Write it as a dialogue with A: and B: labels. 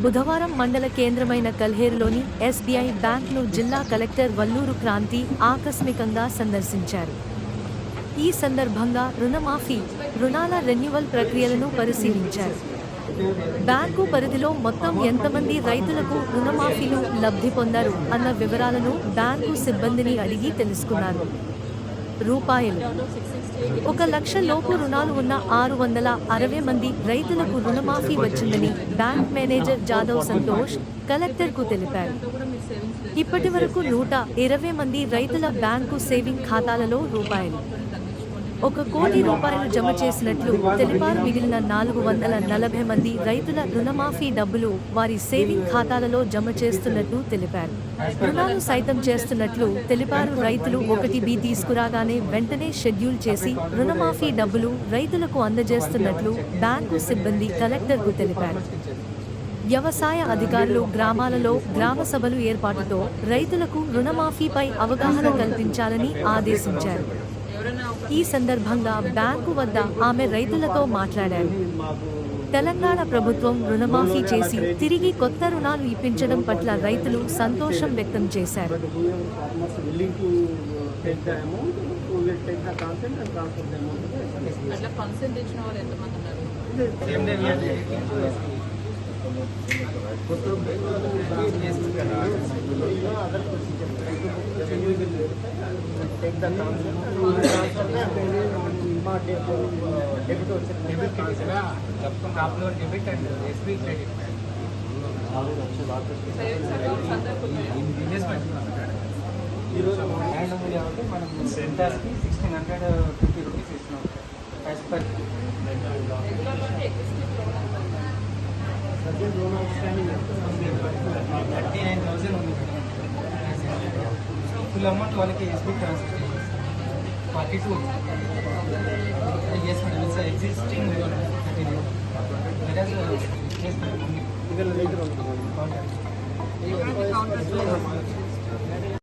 A: బుధవారం మండల కేంద్రమైన కల్హేరులోని ఎస్బీఐ బ్యాంక్ను జిల్లా కలెక్టర్ వల్లూరు క్రాంతి ఆకస్మికంగా సందర్శించారు. ఈ సందర్భంగా రుణమాఫీ, రుణాల రెన్యువల్ ప్రక్రియలను పరిశీలించారు. బ్యాంకు పరిధిలో మొత్తం ఎంతమంది రైతులకు రుణమాఫీలు లబ్ధి పొందారు అన్న వివరాలను బ్యాంకు సిబ్బందిని అడిగి తెలుసుకున్నారు. రూపాయలు 1,00,000 లోపు రుణాలు ఉన్న 660 మంది రైతులకు రుణమాఫీ వచ్చిందని బ్యాంక్ మేనేజర్ జాదవ్ సంతోష్ కలెక్టర్కు తెలిపారు. ఇప్పటివరకు 120 మంది రైతుల బ్యాంకు సేవింగ్ ఖాతాలలో రూపాయలు 1 కోటి రూపాయలు జమ చేసినట్లు తెలిపారు. మిగిలిన 440 మంది రైతుల రుణమాఫీ డబ్బులు వారి సేవింగ్ ఖాతాలలో జమ చేస్తున్నట్లు తెలిపారు. రుణాలు సైతం చేస్తున్నట్లు తెలిపారు. రైతులు 1B తీసుకురాగానే వెంటనే షెడ్యూల్ చేసి రుణమాఫీ డబ్బులు రైతులకు అందజేస్తున్నట్లు బ్యాంకు సిబ్బంది కలెక్టర్కు తెలిపారు. వ్యవసాయ అధికారులు గ్రామాలలో గ్రామ సభలు ఏర్పాటుతో రైతులకు రుణమాఫీపై అవగాహన కల్పించాలని ఆదేశించారు. ఈ సందర్భంగా బ్యాంకు వద్ద ఆమె రైతులతో మాట్లాడారు. తెలంగాణ ప్రభుత్వం రుణమాఫీ చేసి తిరిగి కొత్త రుణాలు ఇప్పించడం పట్ల రైతులు సంతోషం వ్యక్తం చేశారు.
B: మనం సెంటర్కి 1,650 రూపీస్ ఇస్తున్నాం. యాజ్ పర్ 39,000 ఉంది. ఫుల్ అమౌంట్ వాళ్ళకి SB transfer 42. Yes madam, it's existing